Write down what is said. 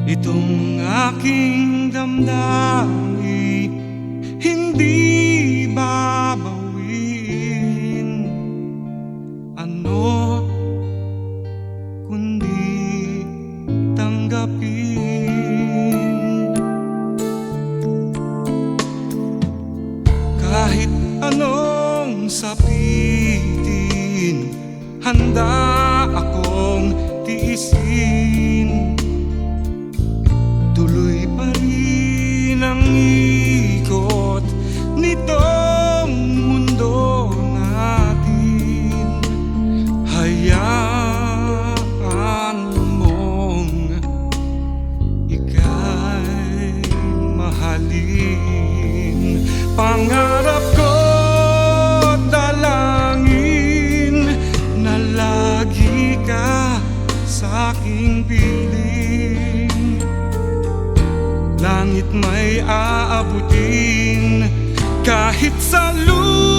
Itong aking damdamin hindi babawiin, ano kundi tanggapin. Kahit anong sapitin, handa akong tiisin. Tuloy pa rin ang ikot nitong mundo natin. Hayaan mong ika'y mahalin. Pangarap ko, dalangin na lagi ka sa aking piling. Langit may aabutin kahit sa lupa.